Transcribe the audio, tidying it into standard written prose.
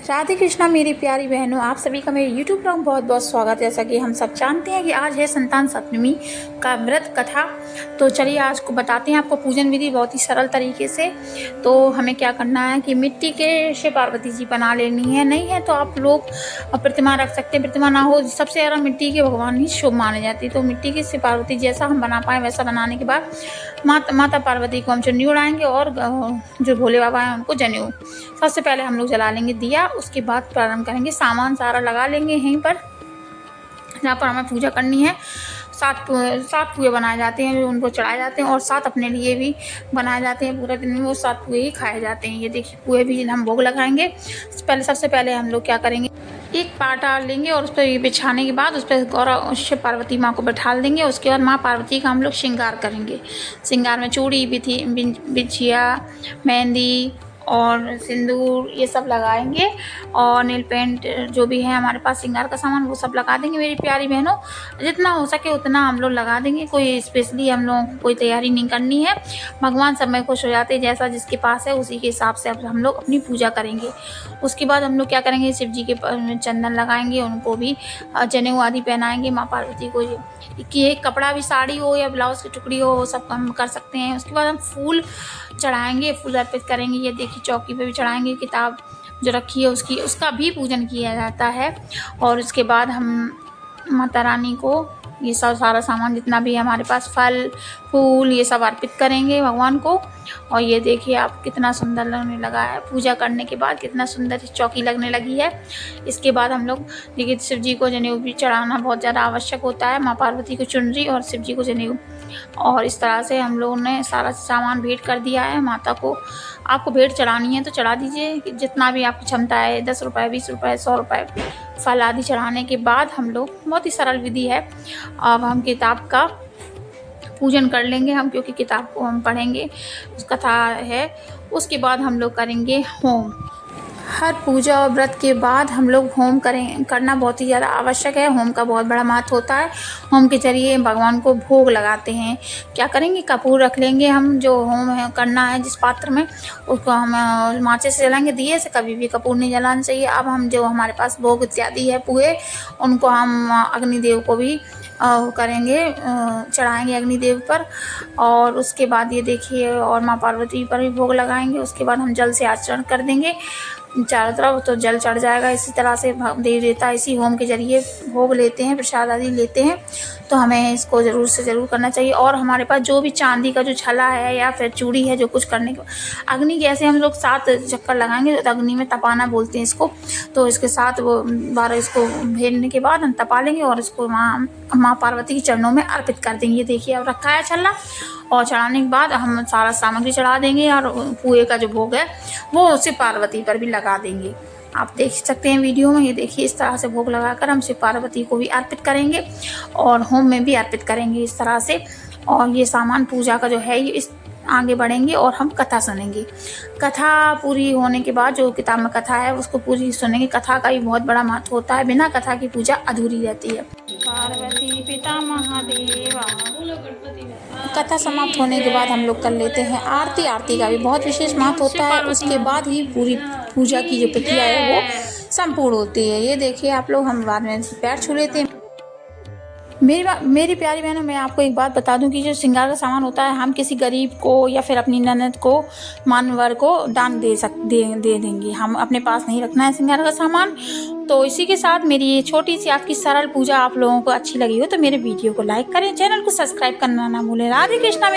राधे कृष्णा मेरी प्यारी बहनों, आप सभी का मेरे YouTube पर बहुत बहुत स्वागत है। जैसा कि हम सब जानते हैं कि आज है संतान सप्तमी का व्रत कथा। तो चलिए आज को बताते हैं आपको पूजन विधि बहुत ही सरल तरीके से। तो हमें क्या करना है कि मिट्टी के शिव पार्वती जी बना लेनी है। नहीं है तो आप लोग प्रतिमा रख सकते हैं। प्रतिमा ना हो, सबसे ज़्यादा मिट्टी के भगवान ही शुभ माने जाते हैं। तो मिट्टी के शिव पार्वती जैसा हम बना पाएँ वैसा बनाने के बाद माता पार्वती को हम चुन्नी उड़ाएंगे और जो भोले बाबा हैं उनको जनेऊ। सबसे पहले हम लोग जला लेंगे दिया, उसके बाद प्रारंभ करेंगे। सामान सारा लगा लेंगे यहीं पर जहाँ पर हमें पूजा करनी है। सात पुए बनाए जाते हैं जो उनको चढ़ाए जाते हैं और 7 अपने लिए भी बनाए जाते हैं। पूरे दिन में वो 7 पुए ही खाए जाते हैं। ये देखिए पुए भी हम भोग लगाएंगे। सबसे पहले हम लोग क्या करेंगे, एक पाटा लेंगे और उस पर ये बिछाने के बाद उस पर गौरा शिव पार्वती माँ को बैठा देंगे। उसके बाद माँ पार्वती का हम लोग श्रृंगार करेंगे। श्रृंगार में चूड़ी, बिछिया, मेहंदी और सिंदूर ये सब लगाएंगे और नील पेंट जो भी है हमारे पास श्रृंगार का सामान वो सब लगा देंगे। मेरी प्यारी बहनों, जितना हो सके उतना हम लोग लगा देंगे। कोई स्पेशली हम लोगों को कोई तैयारी नहीं करनी है। भगवान सब में खुश हो जाते हैं, जैसा जिसके पास है उसी के हिसाब से अब हम लोग अपनी पूजा करेंगे। उसके बाद हम लोग क्या करेंगे, शिव जी के चंदन लगाएंगे, उनको भी जनेऊ आदि पहनाएंगे। माँ पार्वती को कि एक कपड़ा भी, साड़ी हो या ब्लाउज की टुकड़ी हो, वो सब हम कर सकते हैं। उसके बाद हम फूल चढ़ाएंगे, फूल अर्पित करेंगे। ये देखिए चौकी पे भी चढ़ाएंगे। किताब जो रखी है उसका भी पूजन किया जाता है। और उसके बाद हम माता रानी को ये सब सारा सामान जितना भी हमारे पास फल फूल ये सब अर्पित करेंगे भगवान को। और ये देखिए आप कितना सुंदर लगने लगा है। पूजा करने के बाद कितना सुंदर चौकी लगने लगी है। इसके बाद हम लोग देखिए शिव जी को जनेऊ भी चढ़ाना बहुत ज़्यादा आवश्यक होता है। माँ पार्वती को चुनरी और शिव जी को जनेऊ। और इस तरह से हम लोगों ने सारा सामान भेंट कर दिया है माता को। आपको भेंट चढ़ानी है तो चढ़ा दीजिए, जितना भी आपकी क्षमता है, 10 रुपये, 20 रुपये, 100 रुपये फल आदि चढ़ाने के बाद हम लोग, बहुत ही सरल विधि है। अब हम किताब का पूजन कर लेंगे क्योंकि किताब को हम पढ़ेंगे, उस कथा है। उसके बाद हम लोग करेंगे होम। हर पूजा और व्रत के बाद हम लोग होम करना बहुत ही ज़्यादा आवश्यक है। होम का बहुत बड़ा महत्व होता है। होम के जरिए भगवान को भोग लगाते हैं। क्या करेंगे, कपूर रख लेंगे हम, जो होम है करना है जिस पात्र में उसको हम माचिस से जलाएंगे। दिए से कभी भी कपूर नहीं जलाना चाहिए। अब हम जो हमारे पास भोग इत्यादि है पुए, उनको हम अग्निदेव को भी करेंगे, चढ़ाएंगे अग्निदेव पर। और उसके बाद ये देखिए और माँ पार्वती पर भी भोग लगाएंगे। उसके बाद हम जल से आचरण कर देंगे चारों तरफ, तो जल चढ़ जाएगा। इसी तरह से देवी देवता इसी होम के जरिए भोग लेते हैं, प्रसाद आदि लेते हैं। तो हमें इसको ज़रूर से ज़रूर करना चाहिए। और हमारे पास जो भी चांदी का जो छला है या फिर चूड़ी है, जो कुछ करने के अग्नि के ऐसे हम लोग 7 चक्कर लगाएंगे। तो अग्नि में तपाना बोलते हैं इसको। तो इसके साथ वो 12 इसको भेजने के बाद हम तपा लेंगे और इसको माँ पार्वती के चरणों में अर्पित कर देंगे। ये देखिए अब रखा है छल्ला। और चढ़ाने के बाद हम सारा सामग्री चढ़ा देंगे और पुए का जो भोग है वो शिव पार्वती पर भी लगा देंगे। आप देख सकते हैं वीडियो में। ये देखिए इस तरह से भोग लगाकर हम शिव पार्वती को भी अर्पित करेंगे और होम में भी अर्पित करेंगे इस तरह से। और ये सामान पूजा का जो है ये इस आगे बढ़ेंगे और हम कथा सुनेंगे। कथा पूरी होने के बाद जो किताब में कथा है उसको पूरी सुनेंगे। कथा का भी बहुत बड़ा महत्व होता है। बिना कथा की पूजा अधूरी रहती है। पार्वती पिता महादेवा। कथा समाप्त होने के बाद हम लोग कर लेते हैं आरती। आरती का भी बहुत विशेष महत्व होता है। उसके बाद ही पूरी पूजा की जो प्रक्रिया है वो संपूर्ण होती है। ये देखिए आप लोग, हम बाद में पैर छू लेते हैं। मेरी प्यारी बहनों, मैं आपको एक बात बता दूं कि जो श्रृंगार का सामान होता है हम किसी गरीब को या फिर अपनी ननद को, मानवर को दान दे देंगे। हम अपने पास नहीं रखना है श्रृंगार का सामान। तो इसी के साथ मेरी ये छोटी सी आपकी सरल पूजा आप लोगों को अच्छी लगी हो तो मेरे वीडियो को लाइक करें, चैनल को सब्सक्राइब करना ना भूलें। राधे कृष्णा।